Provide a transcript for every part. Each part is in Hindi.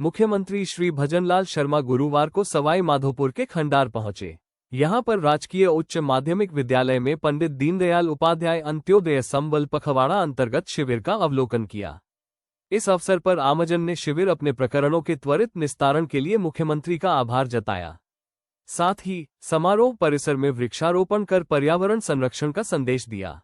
मुख्यमंत्री श्री भजनलाल शर्मा गुरुवार को सवाई माधोपुर के खंडार पहुंचे। यहां पर राजकीय उच्च माध्यमिक विद्यालय में पंडित दीनदयाल उपाध्याय अंत्योदय संबल पखवाड़ा अंतर्गत शिविर का अवलोकन किया। इस अवसर पर आमजन ने शिविर अपने प्रकरणों के त्वरित निस्तारण के लिए मुख्यमंत्री का आभार जताया। साथ ही समारोह परिसर में वृक्षारोपण कर पर्यावरण संरक्षण का संदेश दिया।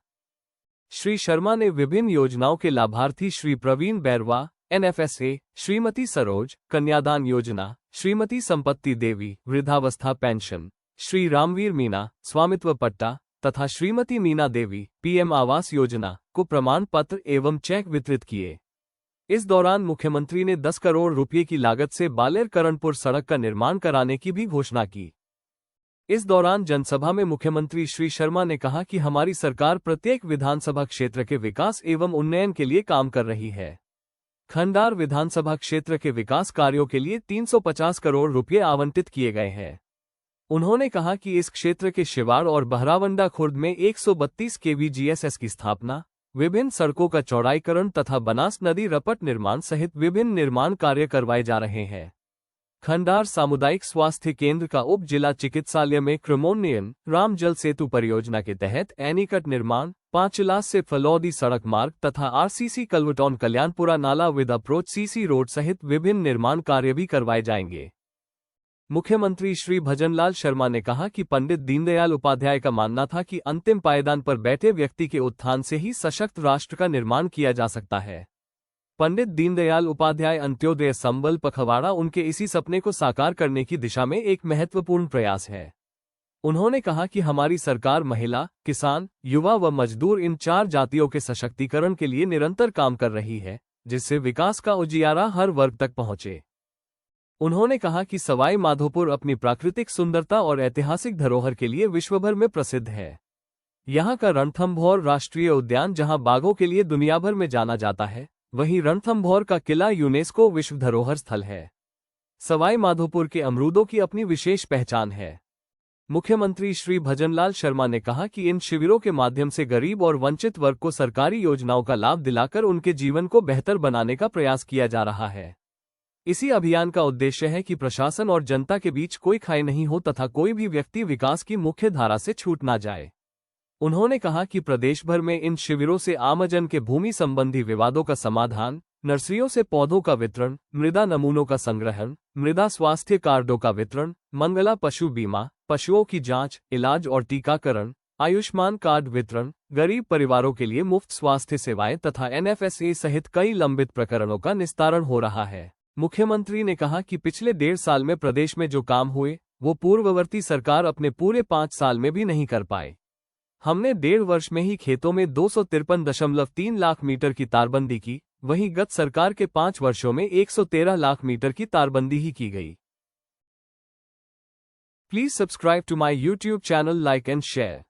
श्री शर्मा ने विभिन्न योजनाओं के लाभार्थी श्री प्रवीण बैरवा, NFSA, श्रीमती सरोज, कन्यादान योजना, श्रीमती संपत्ति देवी, वृद्धावस्था पेंशन, श्री रामवीर मीना, स्वामित्व पट्टा तथा श्रीमती मीना देवी, PM आवास योजना को प्रमाण पत्र एवं चेक वितरित किए। इस दौरान मुख्यमंत्री ने 10 करोड़ रुपये की लागत से बालेर करणपुर सड़क का निर्माण कराने की भी घोषणा की। इस दौरान जनसभा में मुख्यमंत्री श्री शर्मा ने कहा कि हमारी सरकार प्रत्येक विधानसभा क्षेत्र के विकास एवं उन्नयन के लिए काम कर रही है। खंडार विधानसभा क्षेत्र के विकास कार्यों के लिए 350 करोड़ रुपये आवंटित किए गए हैं। उन्होंने कहा कि इस क्षेत्र के शिवाड़ और बहरावंडा खुर्द में 132 kV GSS की स्थापना, विभिन्न सड़कों का चौड़ाईकरण तथा बनास नदी रपट निर्माण सहित विभिन्न निर्माण कार्य करवाए जा रहे हैं। खंडार सामुदायिक स्वास्थ्य केंद्र का उप जिला चिकित्सालय में क्रमोन्नयन, राम जल सेतु परियोजना के तहत एनीकट निर्माण, 5 लाख से फलौदी सड़क मार्ग तथा RCC कलवटौन कल्याणपुरा नाला विद अप्रोच CC रोड सहित विभिन्न निर्माण कार्य भी करवाए जाएंगे। मुख्यमंत्री श्री भजनलाल शर्मा ने कहा कि पंडित दीनदयाल उपाध्याय का मानना था कि अंतिम पायदान पर बैठे व्यक्ति के उत्थान से ही सशक्त राष्ट्र का निर्माण किया जा सकता है। पंडित दीनदयाल उपाध्याय अंत्योदय संबल पखवाड़ा उनके इसी सपने को साकार करने की दिशा में एक महत्वपूर्ण प्रयास है। उन्होंने कहा कि हमारी सरकार महिला, किसान, युवा व मजदूर इन 4 जातियों के सशक्तिकरण के लिए निरंतर काम कर रही है, जिससे विकास का उजियारा हर वर्ग तक पहुंचे। उन्होंने कहा कि सवाई माधोपुर अपनी प्राकृतिक सुंदरता और ऐतिहासिक धरोहर के लिए विश्वभर में प्रसिद्ध है। यहाँ का रणथंभौर राष्ट्रीय उद्यान जहाँ बाघों के लिए दुनिया भर में जाना जाता है, वहीं रणथंभौर का किला यूनेस्को विश्व धरोहर स्थल है। सवाई माधोपुर के अमरूदों की अपनी विशेष पहचान है। मुख्यमंत्री श्री भजनलाल शर्मा ने कहा कि इन शिविरों के माध्यम से गरीब और वंचित वर्ग को सरकारी योजनाओं का लाभ दिलाकर उनके जीवन को बेहतर बनाने का प्रयास किया जा रहा है। इसी अभियान का उद्देश्य है कि प्रशासन और जनता के बीच कोई खाई नहीं हो तथा कोई भी व्यक्ति विकास की मुख्य धारा से छूट ना जाए। उन्होंने कहा कि प्रदेश भर में इन शिविरों से आमजन के भूमि संबंधी विवादों का समाधान, नर्सरियों से पौधों का वितरण, मृदा नमूनों का संग्रहण, मृदा स्वास्थ्य कार्डों का वितरण, मंगला पशु बीमा, पशुओं की जांच, इलाज और टीकाकरण, आयुष्मान कार्ड वितरण, गरीब परिवारों के लिए मुफ्त स्वास्थ्य सेवाएं तथा NFSA सहित कई लंबित प्रकरणों का निस्तारण हो रहा है। मुख्यमंत्री ने कहा कि पिछले 1.5 साल में प्रदेश में जो काम हुए, वो पूर्ववर्ती सरकार अपने पूरे 5 साल में भी नहीं कर पाए। हमने 1.5 वर्ष में ही खेतों में 253.3 लाख मीटर की तारबंदी की, वहीं गत सरकार के 5 वर्षों में 113 लाख मीटर की तारबंदी ही की गई। Please subscribe to my YouTube channel, like and share.